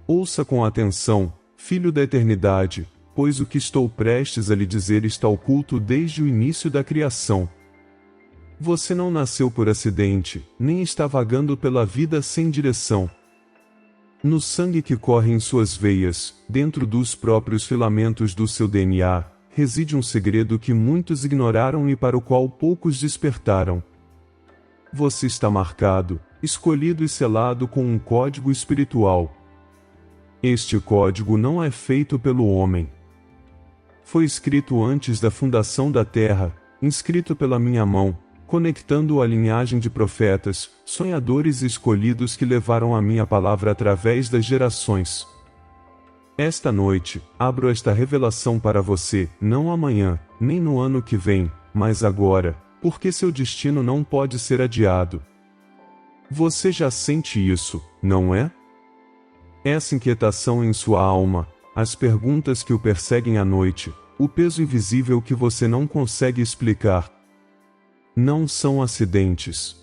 Ouça com atenção, filho da eternidade, pois o que estou prestes a lhe dizer está oculto desde o início da criação. Você não nasceu por acidente, nem está vagando pela vida sem direção. No sangue que corre em suas veias, dentro dos próprios filamentos do seu DNA, reside um segredo que muitos ignoraram e para o qual poucos despertaram. Você está marcado, escolhido e selado com um código espiritual. Este código não é feito pelo homem. Foi escrito antes da fundação da terra, inscrito pela minha mão, conectando a linhagem de profetas, sonhadores e escolhidos que levaram a minha palavra através das gerações. Esta noite, abro esta revelação para você, não amanhã, nem no ano que vem, mas agora, porque seu destino não pode ser adiado. Você já sente isso, não é? Essa inquietação em sua alma, as perguntas que o perseguem à noite, o peso invisível que você não consegue explicar, não são acidentes.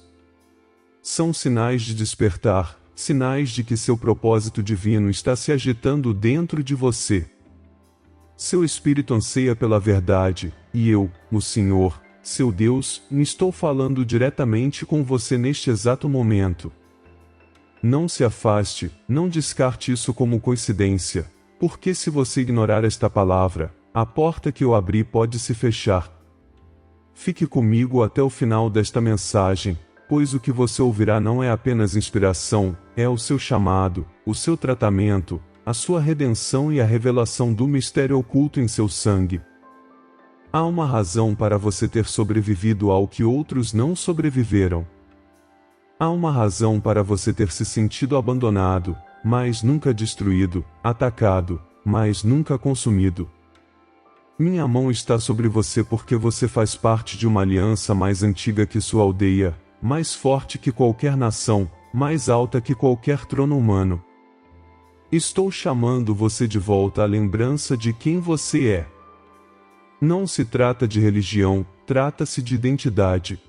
São sinais de despertar, sinais de que seu propósito divino está se agitando dentro de você. Seu espírito anseia pela verdade, e eu, o Senhor, seu Deus, estou falando diretamente com você neste exato momento. Não se afaste, não descarte isso como coincidência, porque se você ignorar esta palavra, a porta que eu abri pode se fechar. Fique comigo até o final desta mensagem, pois o que você ouvirá não é apenas inspiração, é o seu chamado, o seu tratamento, a sua redenção e a revelação do mistério oculto em seu sangue. Há uma razão para você ter sobrevivido ao que outros não sobreviveram. Há uma razão para você ter se sentido abandonado, mas nunca destruído, atacado, mas nunca consumido. Minha mão está sobre você porque você faz parte de uma aliança mais antiga que sua aldeia, mais forte que qualquer nação, mais alta que qualquer trono humano. Estou chamando você de volta à lembrança de quem você é. Não se trata de religião, trata-se de identidade.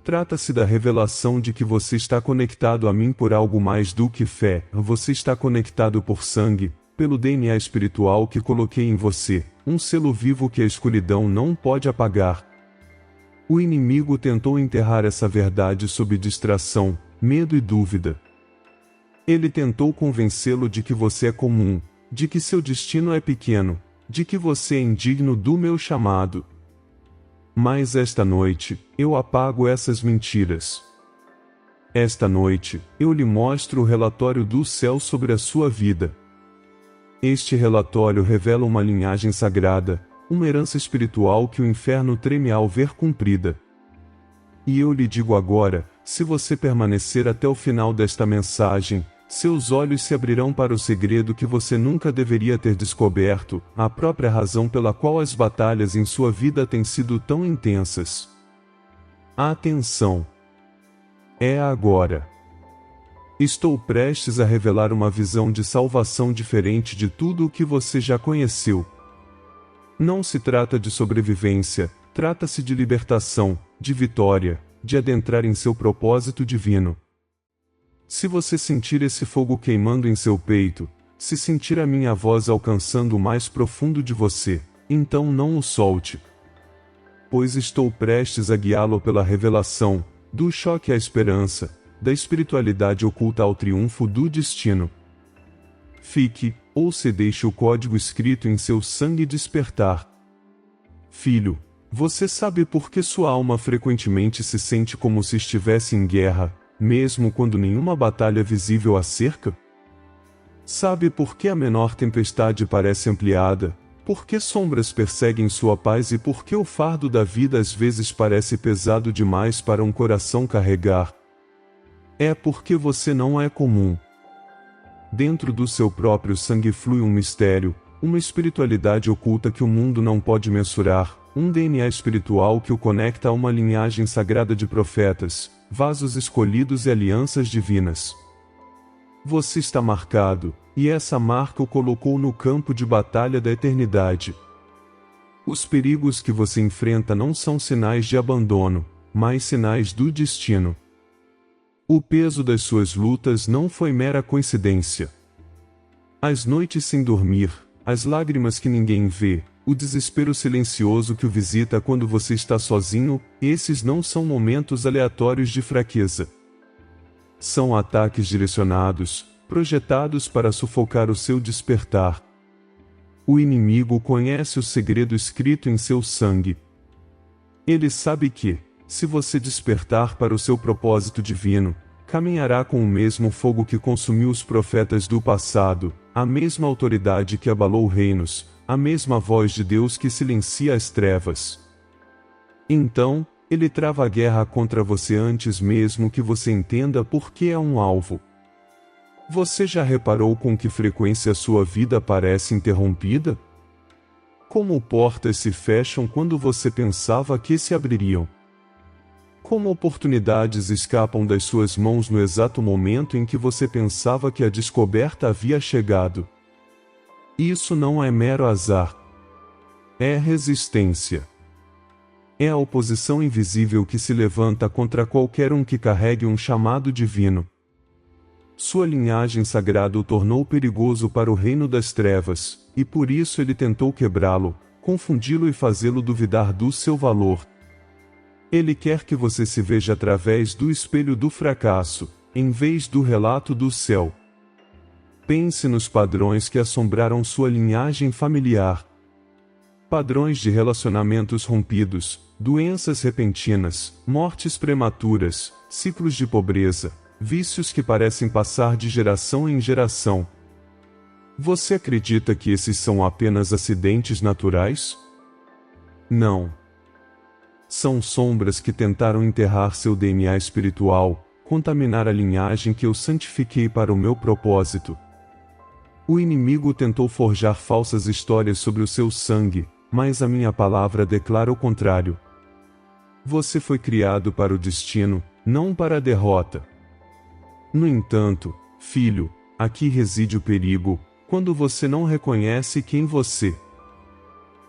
Trata-se da revelação de que você está conectado a mim por algo mais do que fé, você está conectado por sangue, pelo DNA espiritual que coloquei em você, um selo vivo que a escuridão não pode apagar. O inimigo tentou enterrar essa verdade sob distração, medo e dúvida. Ele tentou convencê-lo de que você é comum, de que seu destino é pequeno, de que você é indigno do meu chamado. Mas esta noite, eu apago essas mentiras. Esta noite, eu lhe mostro o relatório do céu sobre a sua vida. Este relatório revela uma linhagem sagrada, uma herança espiritual que o inferno treme ao ver cumprida. E eu lhe digo agora, se você permanecer até o final desta mensagem, seus olhos se abrirão para o segredo que você nunca deveria ter descoberto, a própria razão pela qual as batalhas em sua vida têm sido tão intensas. Atenção! É agora. Estou prestes a revelar uma visão de salvação diferente de tudo o que você já conheceu. Não se trata de sobrevivência, trata-se de libertação, de vitória, de adentrar em seu propósito divino. Se você sentir esse fogo queimando em seu peito, se sentir a minha voz alcançando o mais profundo de você, então não o solte. Pois estou prestes a guiá-lo pela revelação, do choque à esperança, da espiritualidade oculta ao triunfo do destino. Fique, ou se deixe o código escrito em seu sangue despertar. Filho, você sabe por que sua alma frequentemente se sente como se estivesse em guerra, mesmo quando nenhuma batalha visível a cerca? Sabe por que a menor tempestade parece ampliada, por que sombras perseguem sua paz e por que o fardo da vida às vezes parece pesado demais para um coração carregar? É porque você não é comum. Dentro do seu próprio sangue flui um mistério, uma espiritualidade oculta que o mundo não pode mensurar, um DNA espiritual que o conecta a uma linhagem sagrada de profetas, vasos escolhidos e alianças divinas. Você está marcado, e essa marca o colocou no campo de batalha da eternidade. Os perigos que você enfrenta não são sinais de abandono, mas sinais do destino. O peso das suas lutas não foi mera coincidência. As noites sem dormir, as lágrimas que ninguém vê, o desespero silencioso que o visita quando você está sozinho, esses não são momentos aleatórios de fraqueza. São ataques direcionados, projetados para sufocar o seu despertar. O inimigo conhece o segredo escrito em seu sangue. Ele sabe que, se você despertar para o seu propósito divino, caminhará com o mesmo fogo que consumiu os profetas do passado, a mesma autoridade que abalou reinos, a mesma voz de Deus que silencia as trevas. Então, ele trava a guerra contra você antes mesmo que você entenda por que é um alvo. Você já reparou com que frequência sua vida parece interrompida? Como portas se fecham quando você pensava que se abririam? Como oportunidades escapam das suas mãos no exato momento em que você pensava que a descoberta havia chegado? Isso não é mero azar. É resistência. É a oposição invisível que se levanta contra qualquer um que carregue um chamado divino. Sua linhagem sagrada o tornou perigoso para o reino das trevas, e por isso ele tentou quebrá-lo, confundi-lo e fazê-lo duvidar do seu valor. Ele quer que você se veja através do espelho do fracasso, em vez do relato do céu. Pense nos padrões que assombraram sua linhagem familiar. Padrões de relacionamentos rompidos, doenças repentinas, mortes prematuras, ciclos de pobreza, vícios que parecem passar de geração em geração. Você acredita que esses são apenas acidentes naturais? Não. São sombras que tentaram enterrar seu DNA espiritual, contaminar a linhagem que eu santifiquei para o meu propósito. O inimigo tentou forjar falsas histórias sobre o seu sangue, mas a minha palavra declara o contrário. Você foi criado para o destino, não para a derrota. No entanto, filho, aqui reside o perigo, quando você não reconhece quem você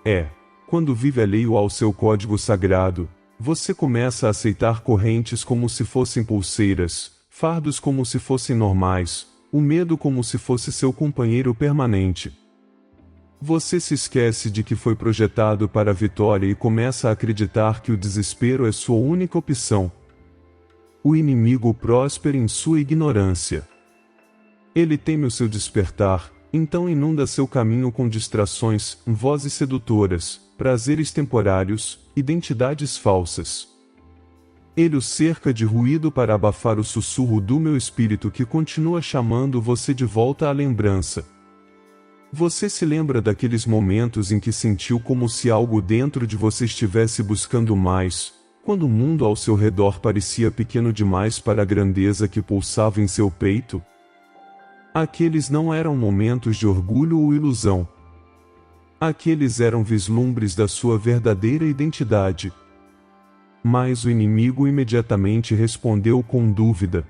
é. Quando vive alheio ao seu código sagrado, você começa a aceitar correntes como se fossem pulseiras, fardos como se fossem normais, o medo como se fosse seu companheiro permanente. Você se esquece de que foi projetado para a vitória e começa a acreditar que o desespero é sua única opção. O inimigo próspera em sua ignorância. Ele teme o seu despertar, então inunda seu caminho com distrações, vozes sedutoras, prazeres temporários, identidades falsas. Ele o cerca de ruído para abafar o sussurro do meu espírito que continua chamando você de volta à lembrança. Você se lembra daqueles momentos em que sentiu como se algo dentro de você estivesse buscando mais, quando o mundo ao seu redor parecia pequeno demais para a grandeza que pulsava em seu peito? Aqueles não eram momentos de orgulho ou ilusão. Aqueles eram vislumbres da sua verdadeira identidade. Mas o inimigo imediatamente respondeu com dúvida.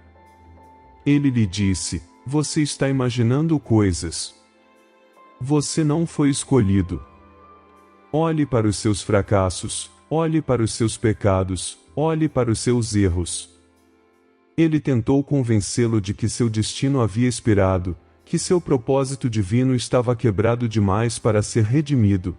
Ele lhe disse: você está imaginando coisas. Você não foi escolhido. Olhe para os seus fracassos, olhe para os seus pecados, olhe para os seus erros. Ele tentou convencê-lo de que seu destino havia expirado, que seu propósito divino estava quebrado demais para ser redimido.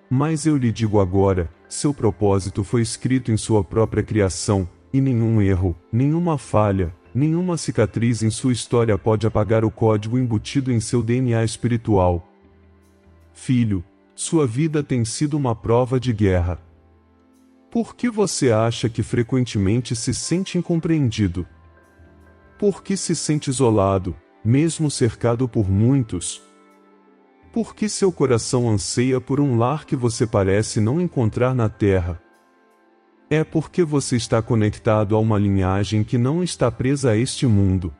Mas eu lhe digo agora, seu propósito foi escrito em sua própria criação, e nenhum erro, nenhuma falha, nenhuma cicatriz em sua história pode apagar o código embutido em seu DNA espiritual. Filho, sua vida tem sido uma prova de guerra. Por que você acha que frequentemente se sente incompreendido? Por que se sente isolado, mesmo cercado por muitos? Por que seu coração anseia por um lar que você parece não encontrar na terra? É porque você está conectado a uma linhagem que não está presa a este mundo.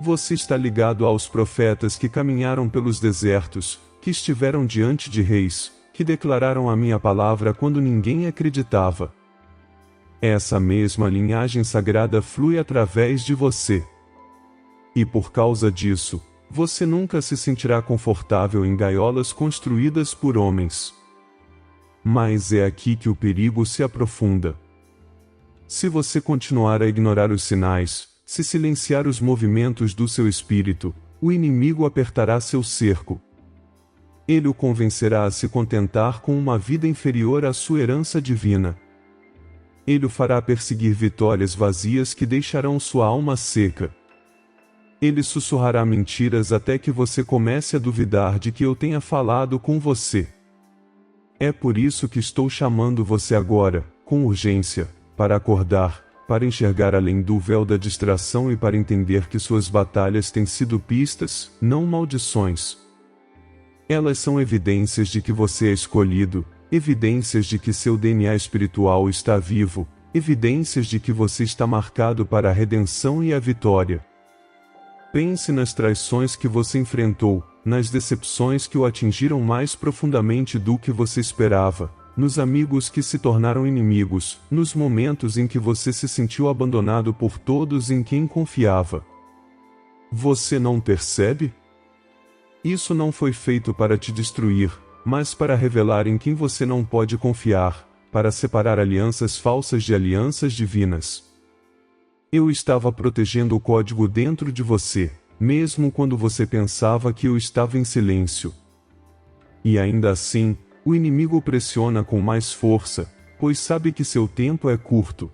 Você está ligado aos profetas que caminharam pelos desertos, que estiveram diante de reis, que declararam a minha palavra quando ninguém acreditava. Essa mesma linhagem sagrada flui através de você. E por causa disso, você nunca se sentirá confortável em gaiolas construídas por homens. Mas é aqui que o perigo se aprofunda. Se você continuar a ignorar os sinais, se silenciar os movimentos do seu espírito, o inimigo apertará seu cerco. Ele o convencerá a se contentar com uma vida inferior à sua herança divina. Ele o fará perseguir vitórias vazias que deixarão sua alma seca. Ele sussurrará mentiras até que você comece a duvidar de que eu tenha falado com você. É por isso que estou chamando você agora, com urgência, para acordar, para enxergar além do véu da distração e para entender que suas batalhas têm sido pistas, não maldições. Elas são evidências de que você é escolhido, evidências de que seu DNA espiritual está vivo, evidências de que você está marcado para a redenção e a vitória. Pense nas traições que você enfrentou, nas decepções que o atingiram mais profundamente do que você esperava, nos amigos que se tornaram inimigos, nos momentos em que você se sentiu abandonado por todos em quem confiava. Você não percebe? Isso não foi feito para te destruir, mas para revelar em quem você não pode confiar, para separar alianças falsas de alianças divinas. Eu estava protegendo o código dentro de você, mesmo quando você pensava que eu estava em silêncio. E ainda assim, o inimigo pressiona com mais força, pois sabe que seu tempo é curto.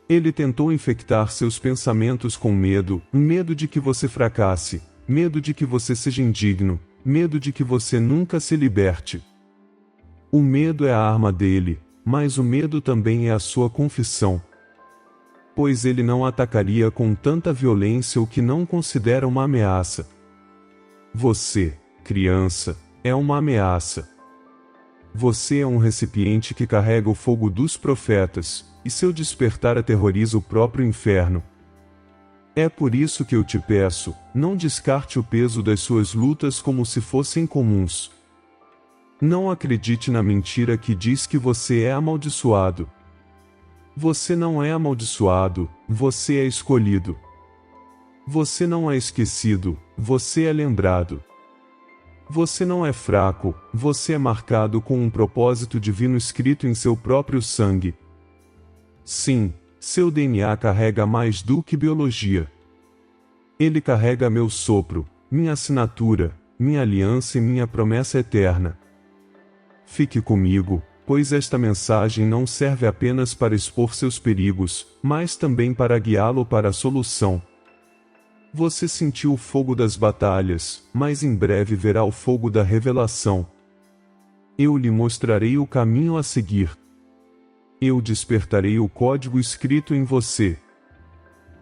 Ele tentou infectar seus pensamentos com medo, medo de que você fracasse, medo de que você seja indigno, medo de que você nunca se liberte. O medo é a arma dele, mas o medo também é a sua confissão. Pois ele não atacaria com tanta violência o que não considera uma ameaça. Você, criança, é uma ameaça. Você é um recipiente que carrega o fogo dos profetas, e seu despertar aterroriza o próprio inferno. É por isso que eu te peço, não descarte o peso das suas lutas como se fossem comuns. Não acredite na mentira que diz que você é amaldiçoado. Você não é amaldiçoado, você é escolhido. Você não é esquecido, você é lembrado. Você não é fraco, você é marcado com um propósito divino escrito em seu próprio sangue. Sim, seu DNA carrega mais do que biologia. Ele carrega meu sopro, minha assinatura, minha aliança e minha promessa eterna. Fique comigo, pois esta mensagem não serve apenas para expor seus perigos, mas também para guiá-lo para a solução. Você sentiu o fogo das batalhas, mas em breve verá o fogo da revelação. Eu lhe mostrarei o caminho a seguir. Eu despertarei o código escrito em você.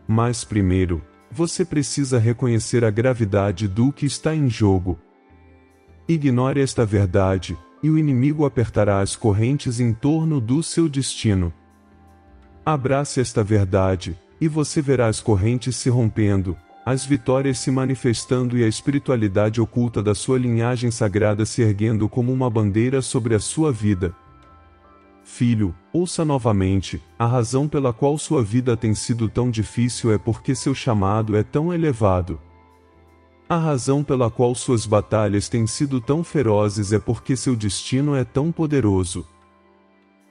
Mas primeiro, você precisa reconhecer a gravidade do que está em jogo. Ignore esta verdade, e o inimigo apertará as correntes em torno do seu destino. Abrace esta verdade, e você verá as correntes se rompendo, as vitórias se manifestando e a espiritualidade oculta da sua linhagem sagrada se erguendo como uma bandeira sobre a sua vida. Filho, ouça novamente, a razão pela qual sua vida tem sido tão difícil é porque seu chamado é tão elevado. A razão pela qual suas batalhas têm sido tão ferozes é porque seu destino é tão poderoso.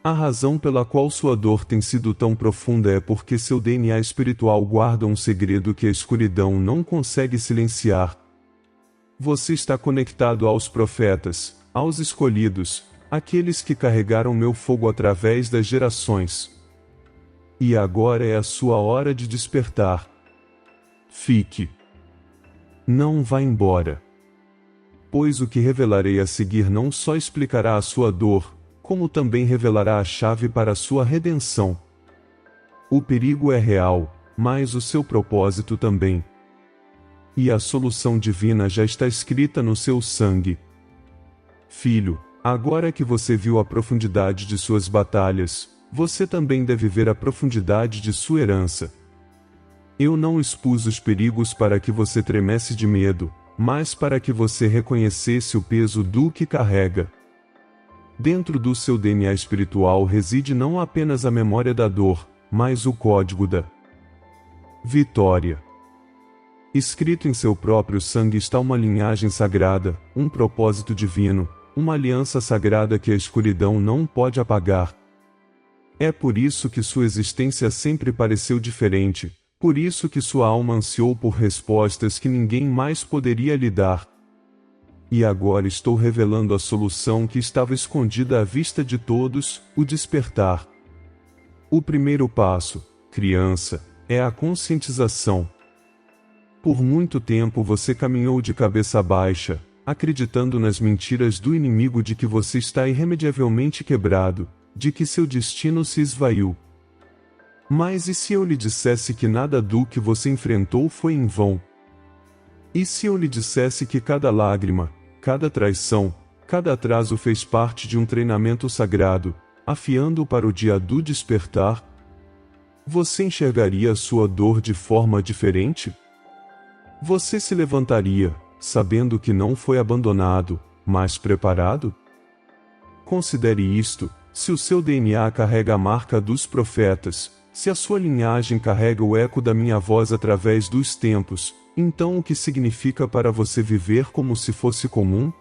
A razão pela qual sua dor tem sido tão profunda é porque seu DNA espiritual guarda um segredo que a escuridão não consegue silenciar. Você está conectado aos profetas, aos escolhidos, aqueles que carregaram meu fogo através das gerações. E agora é a sua hora de despertar. Fique. Não vá embora. Pois o que revelarei a seguir não só explicará a sua dor, como também revelará a chave para a sua redenção. O perigo é real, mas o seu propósito também. E a solução divina já está escrita no seu sangue. Filho, agora que você viu a profundidade de suas batalhas, você também deve ver a profundidade de sua herança. Eu não expus os perigos para que você tremesse de medo, mas para que você reconhecesse o peso do que carrega. Dentro do seu DNA espiritual reside não apenas a memória da dor, mas o código da vitória. Escrito em seu próprio sangue está uma linhagem sagrada, um propósito divino, uma aliança sagrada que a escuridão não pode apagar. É por isso que sua existência sempre pareceu diferente, Por isso que sua alma ansiou por respostas que ninguém mais poderia lhe dar. E agora estou revelando a solução que estava escondida à vista de todos, o despertar. O primeiro passo, criança, é a conscientização. Por muito tempo você caminhou de cabeça baixa, acreditando nas mentiras do inimigo de que você está irremediavelmente quebrado, de que seu destino se esvaiu. Mas e se eu lhe dissesse que nada do que você enfrentou foi em vão? E se eu lhe dissesse que cada lágrima, cada traição, cada atraso fez parte de um treinamento sagrado, afiando-o para o dia do despertar? Você enxergaria a sua dor de forma diferente? Você se levantaria, sabendo que não foi abandonado, mas preparado? Considere isto: se o seu DNA carrega a marca dos profetas, se a sua linhagem carrega o eco da minha voz através dos tempos, então o que significa para você viver como se fosse comum?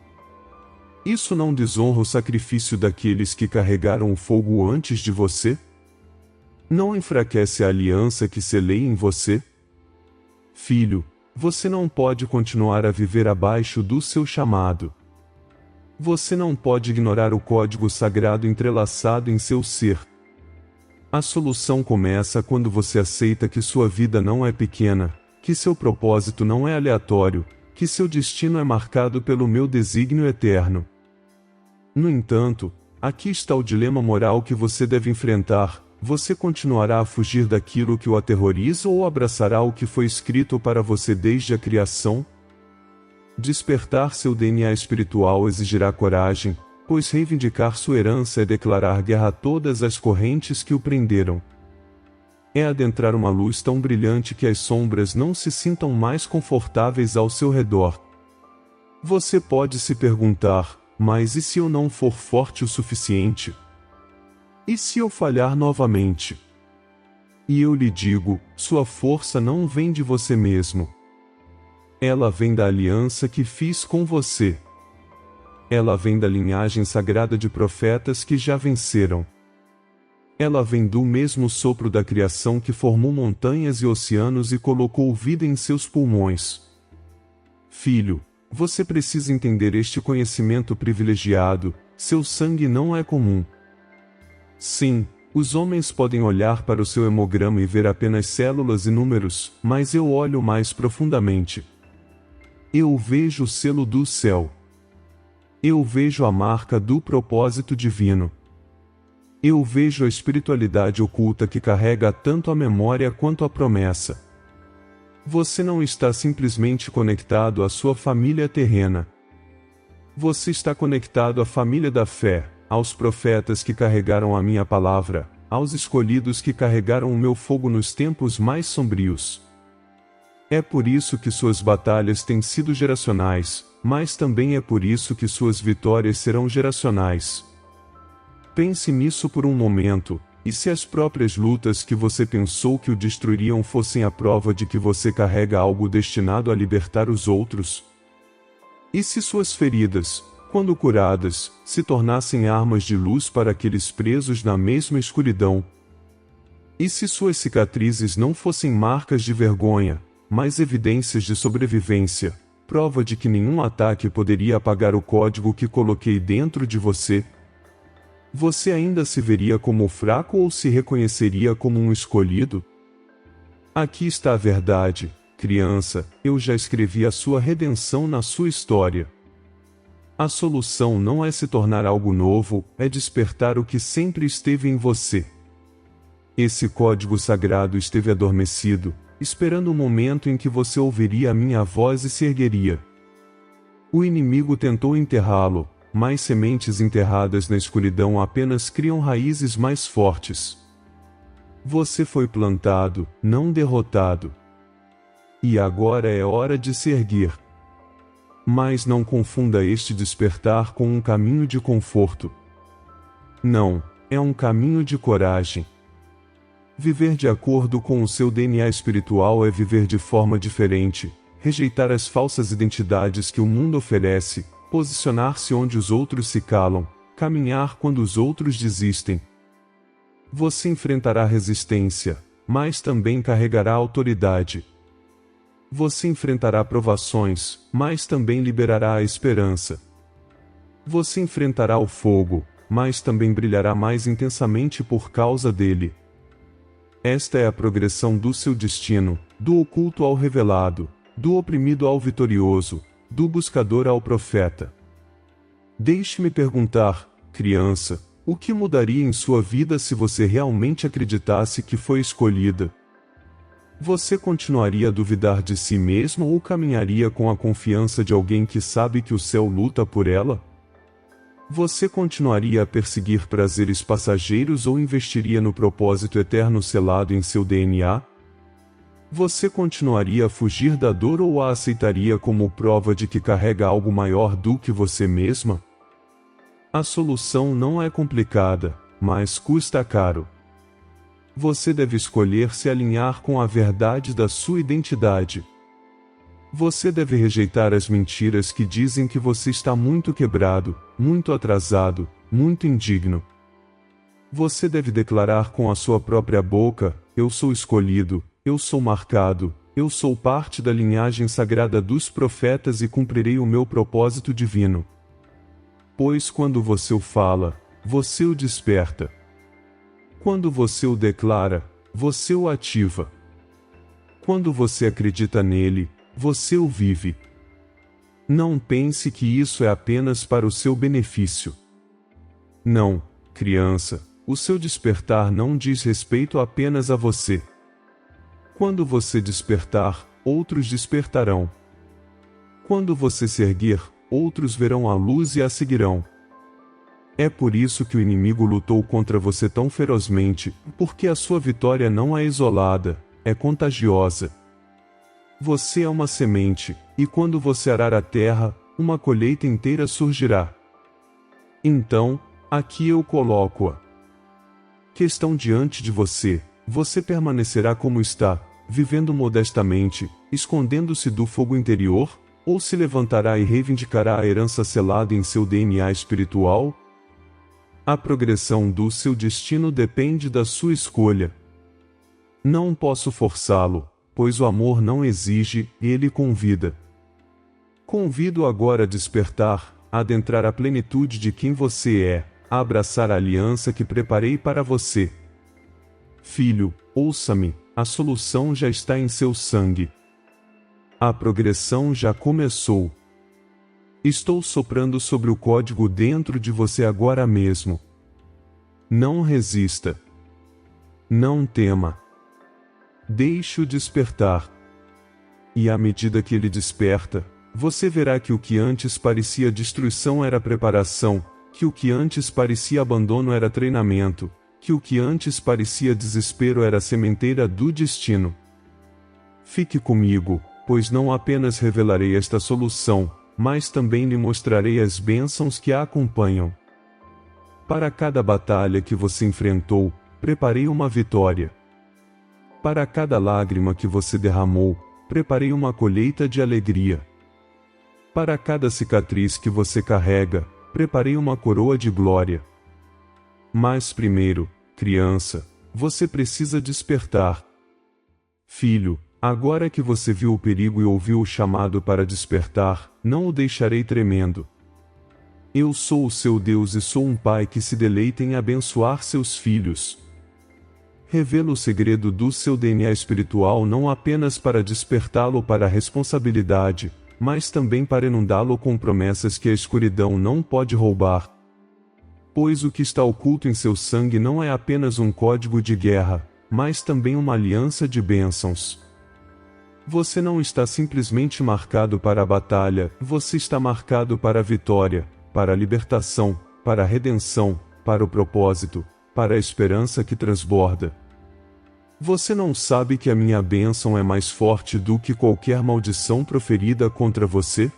Isso não desonra o sacrifício daqueles que carregaram o fogo antes de você? Não enfraquece a aliança que selei em você? Filho, você não pode continuar a viver abaixo do seu chamado. Você não pode ignorar o código sagrado entrelaçado em seu ser. A solução começa quando você aceita que sua vida não é pequena, que seu propósito não é aleatório, que seu destino é marcado pelo meu desígnio eterno. No entanto, aqui está o dilema moral que você deve enfrentar: você continuará a fugir daquilo que o aterroriza ou abraçará o que foi escrito para você desde a criação? Despertar seu DNA espiritual exigirá coragem, pois reivindicar sua herança é declarar guerra a todas as correntes que o prenderam. É adentrar uma luz tão brilhante que as sombras não se sintam mais confortáveis ao seu redor. Você pode se perguntar: mas e se eu não for forte o suficiente? E se eu falhar novamente? E eu lhe digo: sua força não vem de você mesmo. Ela vem da aliança que fiz com você. Ela vem da linhagem sagrada de profetas que já venceram. Ela vem do mesmo sopro da criação que formou montanhas e oceanos e colocou vida em seus pulmões. Filho, você precisa entender este conhecimento privilegiado: seu sangue não é comum. Sim, os homens podem olhar para o seu hemograma e ver apenas células e números, mas eu olho mais profundamente. Eu vejo o selo do céu. Eu vejo a marca do propósito divino. Eu vejo a espiritualidade oculta que carrega tanto a memória quanto a promessa. Você não está simplesmente conectado à sua família terrena. Você está conectado à família da fé, aos profetas que carregaram a minha palavra, aos escolhidos que carregaram o meu fogo nos tempos mais sombrios. É por isso que suas batalhas têm sido geracionais, mas também é por isso que suas vitórias serão geracionais. Pense nisso por um momento: e se as próprias lutas que você pensou que o destruiriam fossem a prova de que você carrega algo destinado a libertar os outros? E se suas feridas, quando curadas, se tornassem armas de luz para aqueles presos na mesma escuridão? E se suas cicatrizes não fossem marcas de vergonha, mas evidências de sobrevivência, prova de que nenhum ataque poderia apagar o código que coloquei dentro de você? Você ainda se veria como fraco ou se reconheceria como um escolhido? Aqui está a verdade, criança: eu já escrevi a sua redenção na sua história. A solução não é se tornar algo novo, é despertar o que sempre esteve em você. Esse código sagrado esteve adormecido, esperando o momento em que você ouviria a minha voz e se ergueria. O inimigo tentou enterrá-lo, mas sementes enterradas na escuridão apenas criam raízes mais fortes. Você foi plantado, não derrotado. E agora é hora de se erguer. Mas não confunda este despertar com um caminho de conforto. Não, é um caminho de coragem. Viver de acordo com o seu DNA espiritual é viver de forma diferente, rejeitar as falsas identidades que o mundo oferece, posicionar-se onde os outros se calam, caminhar quando os outros desistem. Você enfrentará resistência, mas também carregará autoridade. Você enfrentará provações, mas também liberará a esperança. Você enfrentará o fogo, mas também brilhará mais intensamente por causa dele. Esta é a progressão do seu destino, do oculto ao revelado, do oprimido ao vitorioso, do buscador ao profeta. Deixe-me perguntar, criança, o que mudaria em sua vida se você realmente acreditasse que foi escolhida? Você continuaria a duvidar de si mesmo ou caminharia com a confiança de alguém que sabe que o céu luta por ela? Você continuaria a perseguir prazeres passageiros ou investiria no propósito eterno selado em seu DNA? Você continuaria a fugir da dor ou a aceitaria como prova de que carrega algo maior do que você mesma? A solução não é complicada, mas custa caro. Você deve escolher se alinhar com a verdade da sua identidade. Você deve rejeitar as mentiras que dizem que você está muito quebrado, muito atrasado, muito indigno. Você deve declarar com a sua própria boca: eu sou escolhido, eu sou marcado, eu sou parte da linhagem sagrada dos profetas e cumprirei o meu propósito divino. Pois quando você o fala, você o desperta. Quando você o declara, você o ativa. Quando você acredita nele, você o vive. Não pense que isso é apenas para o seu benefício. Não, criança, o seu despertar não diz respeito apenas a você. Quando você despertar, outros despertarão. Quando você se erguer, outros verão a luz e a seguirão. É por isso que o inimigo lutou contra você tão ferozmente, porque a sua vitória não é isolada, é contagiosa. Você é uma semente, e quando você arar a terra, uma colheita inteira surgirá. Então, aqui eu coloco-a questão diante de você: você permanecerá como está, vivendo modestamente, escondendo-se do fogo interior, ou se levantará e reivindicará a herança selada em seu DNA espiritual? A progressão do seu destino depende da sua escolha. Não posso forçá-lo, pois o amor não exige, ele convida. Convido agora a despertar, a adentrar a plenitude de quem você é, a abraçar a aliança que preparei para você. Filho, ouça-me, a solução já está em seu sangue. A progressão já começou. Estou soprando sobre o código dentro de você agora mesmo. Não resista. Não tema. Deixe-o despertar. E à medida que ele desperta, você verá que o que antes parecia destruição era preparação, que o que antes parecia abandono era treinamento, que o que antes parecia desespero era a sementeira do destino. Fique comigo, pois não apenas revelarei esta solução, mas também lhe mostrarei as bênçãos que a acompanham. Para cada batalha que você enfrentou, preparei uma vitória. Para cada lágrima que você derramou, preparei uma colheita de alegria. Para cada cicatriz que você carrega, preparei uma coroa de glória. Mas primeiro, criança, você precisa despertar. Filho, agora que você viu o perigo e ouviu o chamado para despertar, não o deixarei tremendo. Eu sou o seu Deus e sou um pai que se deleita em abençoar seus filhos. Revelo o segredo do seu DNA espiritual não apenas para despertá-lo para a responsabilidade, mas também para inundá-lo com promessas que a escuridão não pode roubar. Pois o que está oculto em seu sangue não é apenas um código de guerra, mas também uma aliança de bênçãos. Você não está simplesmente marcado para a batalha, você está marcado para a vitória, para a libertação, para a redenção, para o propósito, para a esperança que transborda. Você não sabe que a minha bênção é mais forte do que qualquer maldição proferida contra você?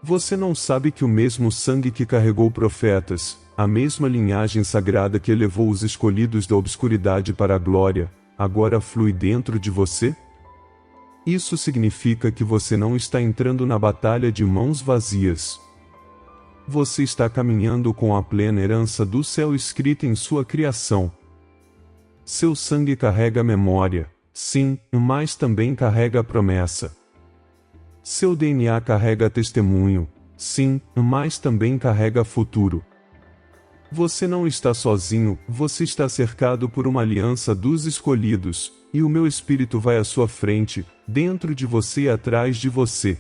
Você não sabe que o mesmo sangue que carregou profetas, a mesma linhagem sagrada que elevou os escolhidos da obscuridade para a glória, agora flui dentro de você? Isso significa que você não está entrando na batalha de mãos vazias. Você está caminhando com a plena herança do céu escrita em sua criação. seu sangue carrega a memória, sim, mas também carrega a promessa. Seu DNA carrega testemunho, sim, mas também carrega futuro. Você não está sozinho, você está cercado por uma aliança dos escolhidos, e o meu espírito vai à sua frente, dentro de você e atrás de você.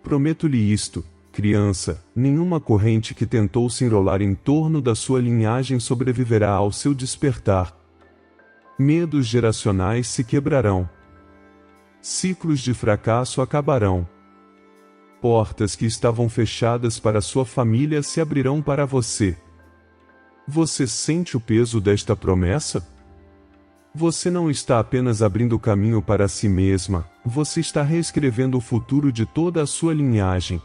Prometo-lhe isto, criança, nenhuma corrente que tentou se enrolar em torno da sua linhagem sobreviverá ao seu despertar. Medos geracionais se quebrarão. Ciclos de fracasso acabarão. Portas que estavam fechadas para sua família se abrirão para você. Você sente o peso desta promessa? Você não está apenas abrindo caminho para si mesma, você está reescrevendo o futuro de toda a sua linhagem.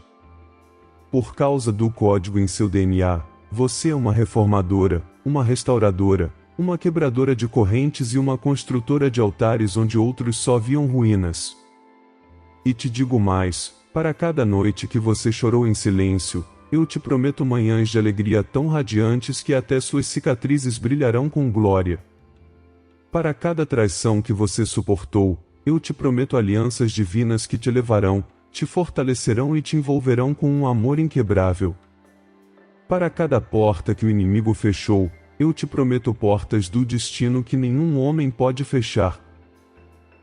Por causa do código em seu DNA, você é uma reformadora, uma restauradora, uma quebradora de correntes e uma construtora de altares onde outros só viam ruínas. E te digo mais, para cada noite que você chorou em silêncio, eu te prometo manhãs de alegria tão radiantes que até suas cicatrizes brilharão com glória. Para cada traição que você suportou, eu te prometo alianças divinas que te levarão, te fortalecerão e te envolverão com um amor inquebrável. Para cada porta que o inimigo fechou, eu te prometo portas do destino que nenhum homem pode fechar.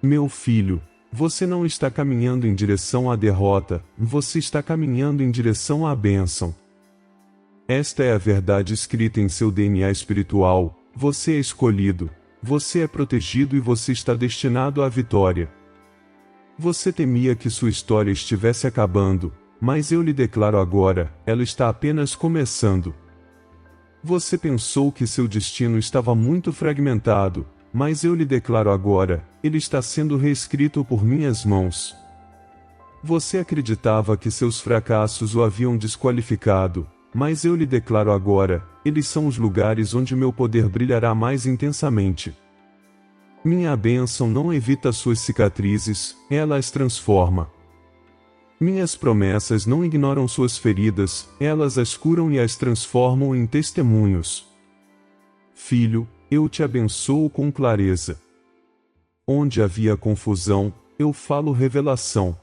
Meu filho, você não está caminhando em direção à derrota, você está caminhando em direção à bênção. Esta é a verdade escrita em seu DNA espiritual, você é escolhido, você é protegido e você está destinado à vitória. Você temia que sua história estivesse acabando, mas eu lhe declaro agora, ela está apenas começando. Você pensou que seu destino estava muito fragmentado, mas eu lhe declaro agora, ele está sendo reescrito por minhas mãos. Você acreditava que seus fracassos o haviam desqualificado, mas eu lhe declaro agora, eles são os lugares onde meu poder brilhará mais intensamente. Minha bênção não evita suas cicatrizes, ela as transforma. Minhas promessas não ignoram suas feridas, elas as curam e as transformam em testemunhos. Filho, eu te abençoo com clareza. Onde havia confusão, eu falo revelação.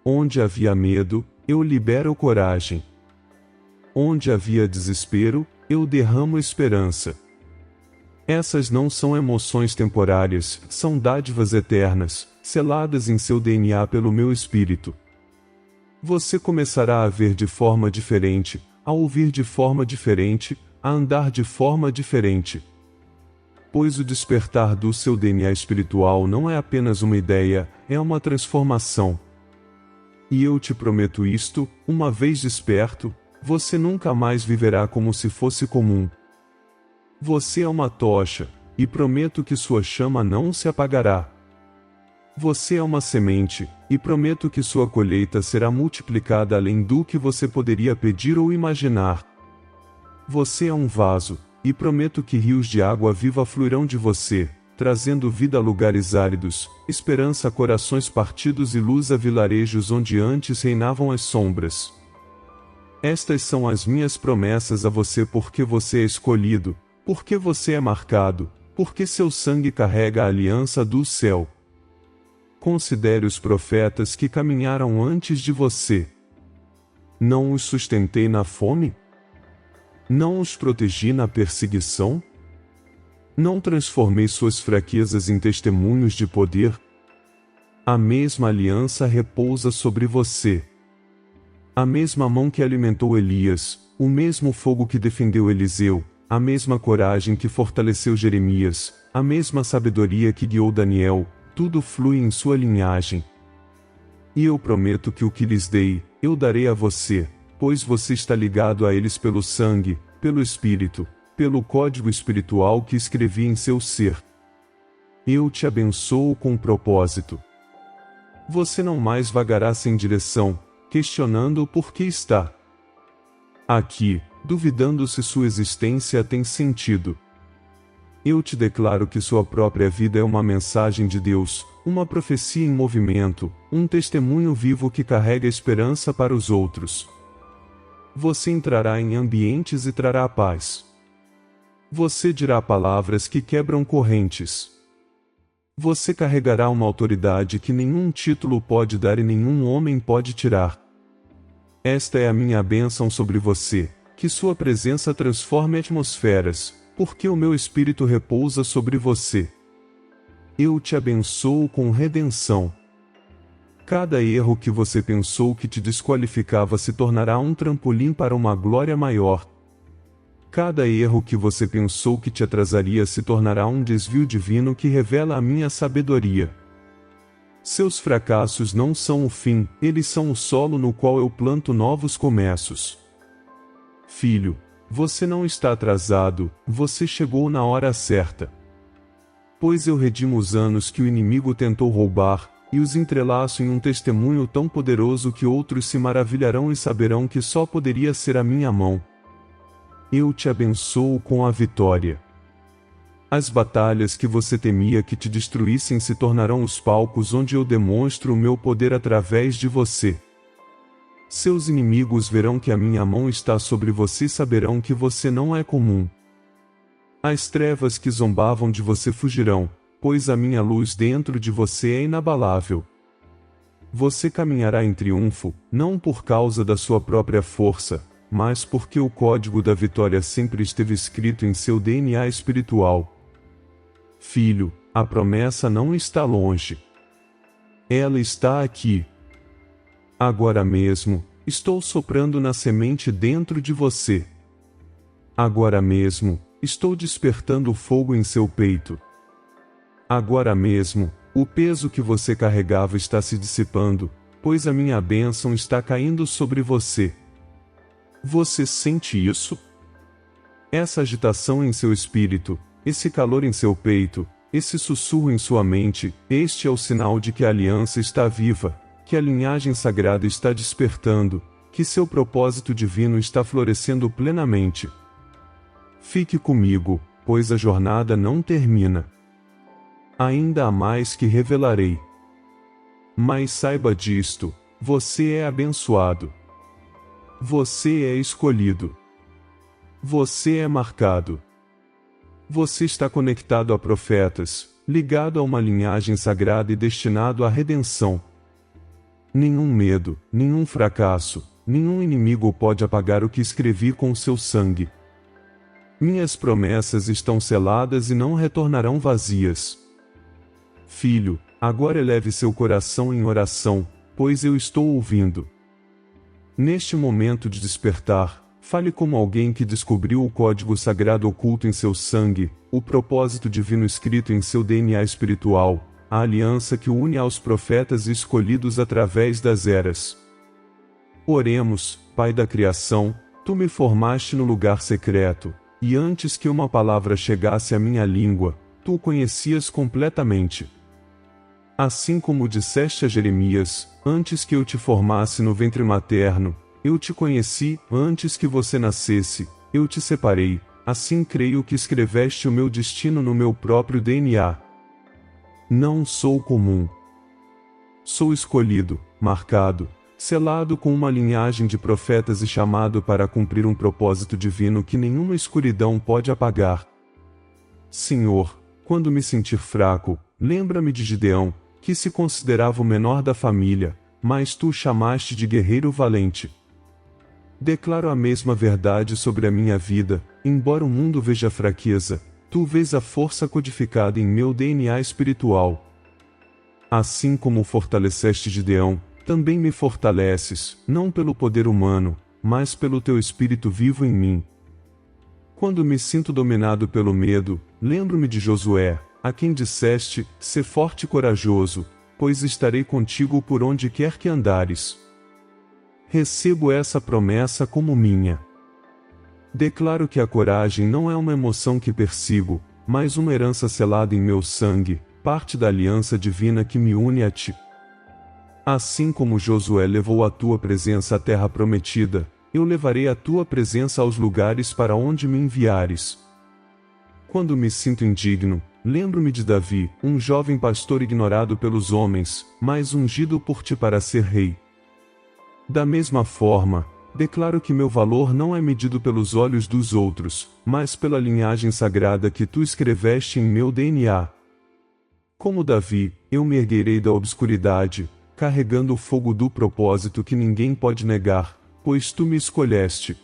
Onde havia medo, eu libero coragem. Onde havia desespero, eu derramo esperança. Essas não são emoções temporárias, são dádivas eternas, seladas em seu DNA pelo meu espírito. Você começará a ver de forma diferente, a ouvir de forma diferente, a andar de forma diferente. Pois o despertar do seu DNA espiritual não é apenas uma ideia, é uma transformação. E eu te prometo isto, uma vez desperto, você nunca mais viverá como se fosse comum. Você é uma tocha, e prometo que sua chama não se apagará. Você é uma semente, e prometo que sua colheita será multiplicada além do que você poderia pedir ou imaginar. Você é um vaso, e prometo que rios de água viva fluirão de você, trazendo vida a lugares áridos, esperança a corações partidos e luz a vilarejos onde antes reinavam as sombras. Estas são as minhas promessas a você porque você é escolhido, porque você é marcado, porque seu sangue carrega a aliança do céu. Considere os profetas que caminharam antes de você. Não os sustentei na fome? Não os protegi na perseguição? Não transformei suas fraquezas em testemunhos de poder? A mesma aliança repousa sobre você. A mesma mão que alimentou Elias, o mesmo fogo que defendeu Eliseu, a mesma coragem que fortaleceu Jeremias, a mesma sabedoria que guiou Daniel, tudo flui em sua linhagem. E eu prometo que o que lhes dei, eu darei a você, pois você está ligado a eles pelo sangue, pelo Espírito, pelo código espiritual que escrevi em seu ser. Eu te abençoo com propósito. Você não mais vagará sem direção, questionando por que está aqui, duvidando se sua existência tem sentido. Eu te declaro que sua própria vida é uma mensagem de Deus, uma profecia em movimento, um testemunho vivo que carrega esperança para os outros. Você entrará em ambientes e trará paz. Você dirá palavras que quebram correntes. Você carregará uma autoridade que nenhum título pode dar e nenhum homem pode tirar. Esta é a minha bênção sobre você, que sua presença transforme atmosferas, porque o meu espírito repousa sobre você. Eu te abençoo com redenção. Cada erro que você pensou que te desqualificava se tornará um trampolim para uma glória maior. Cada erro que você pensou que te atrasaria se tornará um desvio divino que revela a minha sabedoria. Seus fracassos não são o fim, eles são o solo no qual eu planto novos começos. Filho, você não está atrasado, você chegou na hora certa. Pois eu redimo os anos que o inimigo tentou roubar, e os entrelaço em um testemunho tão poderoso que outros se maravilharão e saberão que só poderia ser a minha mão. Eu te abençoo com a vitória. As batalhas que você temia que te destruíssem se tornarão os palcos onde eu demonstro o meu poder através de você. Seus inimigos verão que a minha mão está sobre você e saberão que você não é comum. As trevas que zombavam de você fugirão, pois a minha luz dentro de você é inabalável. Você caminhará em triunfo, não por causa da sua própria força, mas porque o código da vitória sempre esteve escrito em seu DNA espiritual. Filho, a promessa não está longe. Ela está aqui. Agora mesmo, estou soprando na semente dentro de você. Agora mesmo, estou despertando o fogo em seu peito. Agora mesmo, o peso que você carregava está se dissipando, pois a minha bênção está caindo sobre você. Você sente isso? Essa agitação em seu espírito, esse calor em seu peito, esse sussurro em sua mente, este é o sinal de que a aliança está viva, que a linhagem sagrada está despertando, que seu propósito divino está florescendo plenamente. Fique comigo, pois a jornada não termina. Ainda há mais que revelarei. Mas saiba disto, você é abençoado. Você é escolhido. Você é marcado. Você está conectado a profetas, ligado a uma linhagem sagrada e destinado à redenção. Nenhum medo, nenhum fracasso, nenhum inimigo pode apagar o que escrevi com seu sangue. Minhas promessas estão seladas e não retornarão vazias. Filho, agora eleve seu coração em oração, pois eu estou ouvindo. Neste momento de despertar, fale como alguém que descobriu o código sagrado oculto em seu sangue, o propósito divino escrito em seu DNA espiritual, a aliança que o une aos profetas escolhidos através das eras. Oremos, Pai da criação, tu me formaste no lugar secreto, e antes que uma palavra chegasse à minha língua, tu o conhecias completamente. Assim como disseste a Jeremias, antes que eu te formasse no ventre materno, eu te conheci, antes que você nascesse, eu te separei, assim creio que escreveste o meu destino no meu próprio DNA. Não sou comum. Sou escolhido, marcado, selado com uma linhagem de profetas e chamado para cumprir um propósito divino que nenhuma escuridão pode apagar. Senhor, quando me sentir fraco, lembra-me de Gideão, que se considerava o menor da família, mas tu o chamaste de guerreiro valente. Declaro a mesma verdade sobre a minha vida, embora o mundo veja fraqueza, tu vês a força codificada em meu DNA espiritual. Assim como fortaleceste Gideão, também me fortaleces, não pelo poder humano, mas pelo teu espírito vivo em mim. Quando me sinto dominado pelo medo, lembro-me de Josué, a quem disseste, sê forte e corajoso, pois estarei contigo por onde quer que andares. Recebo essa promessa como minha. Declaro que a coragem não é uma emoção que persigo, mas uma herança selada em meu sangue, parte da aliança divina que me une a ti. Assim como Josué levou a tua presença à terra prometida, eu levarei a tua presença aos lugares para onde me enviares. Quando me sinto indigno, lembro-me de Davi, um jovem pastor ignorado pelos homens, mas ungido por ti para ser rei. Da mesma forma, Declaro que meu valor não é medido pelos olhos dos outros, mas pela linhagem sagrada que tu escreveste em meu DNA. Como Davi, eu me erguerei da obscuridade, carregando o fogo do propósito que ninguém pode negar, pois tu me escolheste.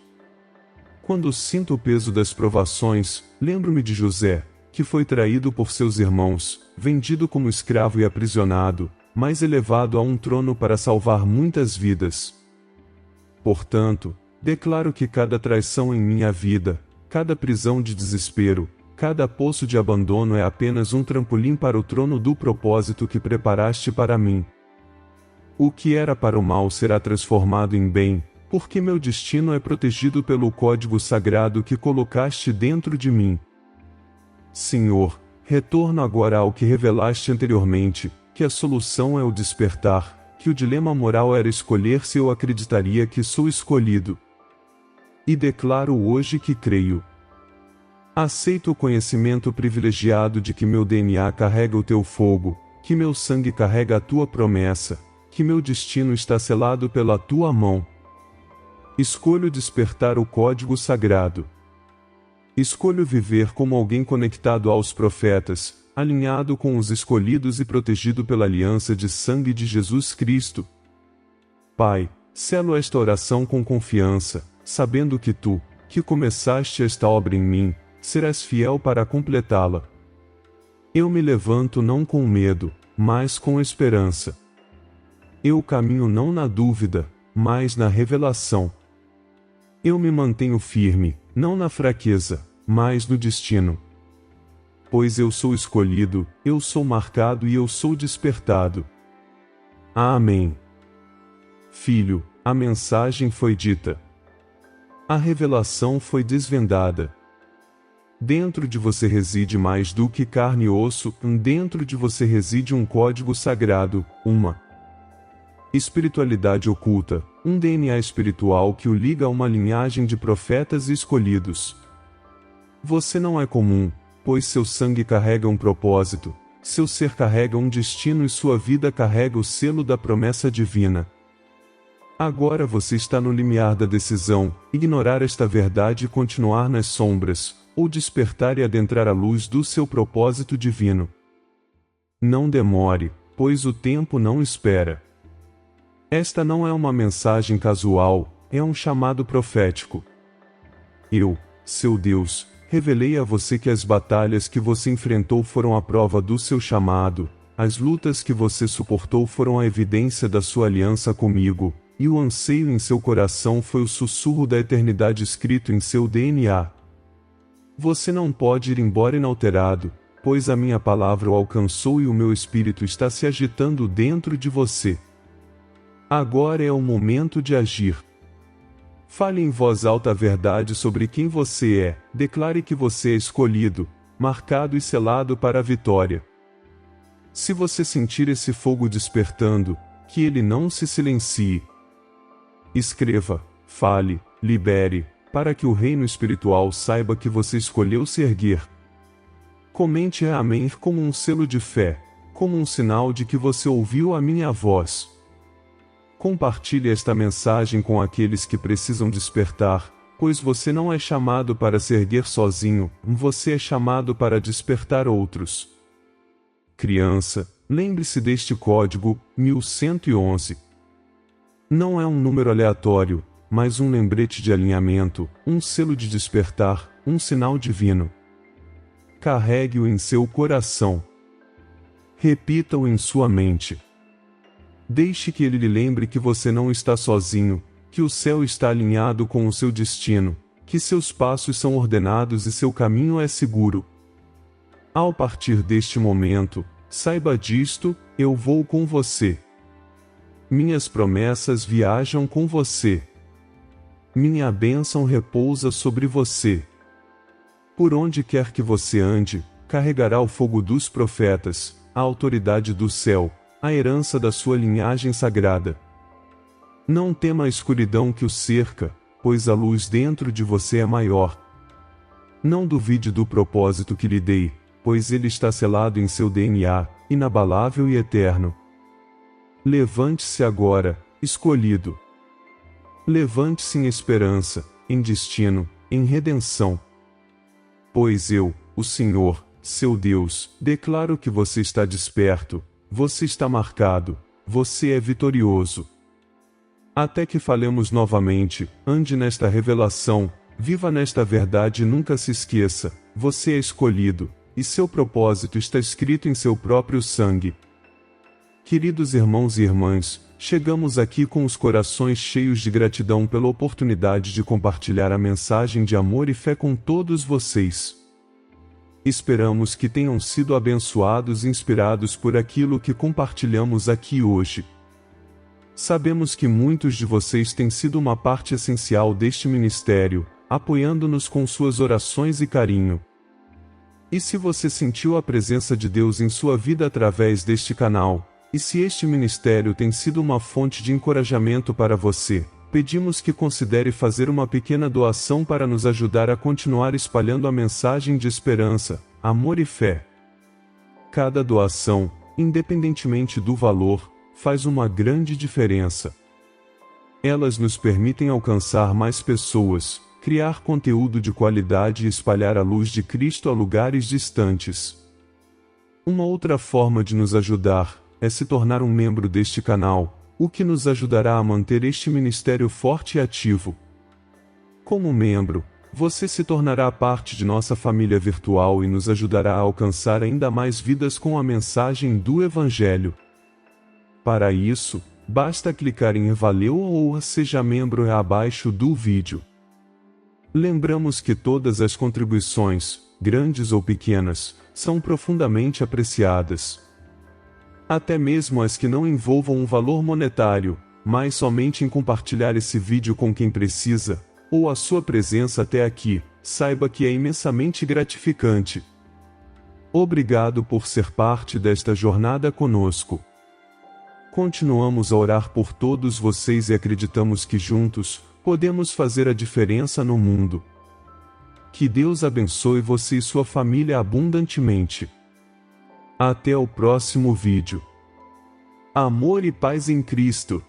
Quando sinto o peso das provações, lembro-me de José, que foi traído por seus irmãos, vendido como escravo e aprisionado, mas elevado a um trono para salvar muitas vidas. Portanto, declaro que cada traição em minha vida, cada prisão de desespero, cada poço de abandono é apenas um trampolim para o trono do propósito que preparaste para mim. O que era para o mal será transformado em bem, porque meu destino é protegido pelo código sagrado que colocaste dentro de mim. Senhor, retorno agora ao que revelaste anteriormente, que a solução é o despertar, que o dilema moral era escolher se eu acreditaria que sou escolhido. E declaro hoje que creio. Aceito o conhecimento privilegiado de que meu DNA carrega o teu fogo, que meu sangue carrega a tua promessa, que meu destino está selado pela tua mão. Escolho despertar o código sagrado. Escolho viver como alguém conectado aos profetas, alinhado com os escolhidos e protegido pela aliança de sangue de Jesus Cristo. Pai, selo esta oração com confiança, sabendo que tu, que começaste esta obra em mim, serás fiel para completá-la. Eu me levanto não com medo, mas com esperança. Eu caminho não na dúvida, mas na revelação. Eu me mantenho firme, não na fraqueza, mas no destino. Pois eu sou escolhido, eu sou marcado e eu sou despertado. Amém. Filho, a mensagem foi dita. A revelação foi desvendada. Dentro de você reside mais do que carne e osso, dentro de você reside um código sagrado, uma espiritualidade oculta, um DNA espiritual que o liga a uma linhagem de profetas escolhidos. Você não é comum, pois seu sangue carrega um propósito, seu ser carrega um destino e sua vida carrega o selo da promessa divina. Agora você está no limiar da decisão, ignorar esta verdade e continuar nas sombras, ou despertar e adentrar a luz do seu propósito divino. Não demore, pois o tempo não espera. Esta não é uma mensagem casual, é um chamado profético. Eu, seu Deus, revelei a você que as batalhas que você enfrentou foram a prova do seu chamado, as lutas que você suportou foram a evidência da sua aliança comigo, e o anseio em seu coração foi o sussurro da eternidade escrito em seu DNA. Você não pode ir embora inalterado, pois a minha palavra o alcançou e o meu espírito está se agitando dentro de você. Agora é o momento de agir. Fale em voz alta a verdade sobre quem você é, declare que você é escolhido, marcado e selado para a vitória. Se você sentir esse fogo despertando, que ele não se silencie. Escreva, fale, libere, para que o reino espiritual saiba que você escolheu se erguer. Comente amém como um selo de fé, como um sinal de que você ouviu a minha voz. Compartilhe esta mensagem com aqueles que precisam despertar, pois você não é chamado para se erguer sozinho, você é chamado para despertar outros. Criança, lembre-se deste código, 1111. Não é um número aleatório, mas um lembrete de alinhamento, um selo de despertar, um sinal divino. Carregue-o em seu coração. Repita-o em sua mente. Deixe que ele lhe lembre que você não está sozinho, que o céu está alinhado com o seu destino, que seus passos são ordenados e seu caminho é seguro. Ao partir deste momento, saiba disto, eu vou com você. Minhas promessas viajam com você. Minha bênção repousa sobre você. Por onde quer que você ande, carregará o fogo dos profetas, a autoridade do céu, a herança da sua linhagem sagrada. Não tema a escuridão que o cerca, pois a luz dentro de você é maior. Não duvide do propósito que lhe dei, pois ele está selado em seu DNA, inabalável e eterno. Levante-se agora, escolhido. Levante-se em esperança, em destino, em redenção. Pois eu, o Senhor, seu Deus, declaro que você está desperto, você está marcado, você é vitorioso. Até que falemos novamente, ande nesta revelação, viva nesta verdade e nunca se esqueça, você é escolhido, e seu propósito está escrito em seu próprio sangue. Queridos irmãos e irmãs, chegamos aqui com os corações cheios de gratidão pela oportunidade de compartilhar a mensagem de amor e fé com todos vocês. Esperamos que tenham sido abençoados e inspirados por aquilo que compartilhamos aqui hoje. Sabemos que muitos de vocês têm sido uma parte essencial deste ministério, apoiando-nos com suas orações e carinho. E se você sentiu a presença de Deus em sua vida através deste canal, e se este ministério tem sido uma fonte de encorajamento para você, pedimos que considere fazer uma pequena doação para nos ajudar a continuar espalhando a mensagem de esperança, amor e fé. Cada doação, independentemente do valor, faz uma grande diferença. Elas nos permitem alcançar mais pessoas, criar conteúdo de qualidade e espalhar a luz de Cristo a lugares distantes. Uma outra forma de nos ajudar é se tornar um membro deste canal, o que nos ajudará a manter este ministério forte e ativo. Como membro, você se tornará parte de nossa família virtual e nos ajudará a alcançar ainda mais vidas com a mensagem do Evangelho. Para isso, basta clicar em Valeu ou Seja Membro abaixo do vídeo. Lembramos que todas as contribuições, grandes ou pequenas, são profundamente apreciadas. Até mesmo as que não envolvam um valor monetário, mas somente em compartilhar esse vídeo com quem precisa, ou a sua presença até aqui, saiba que é imensamente gratificante. Obrigado por ser parte desta jornada conosco. Continuamos a orar por todos vocês e acreditamos que juntos, podemos fazer a diferença no mundo. Que Deus abençoe você e sua família abundantemente. Até o próximo vídeo. Amor e paz em Cristo.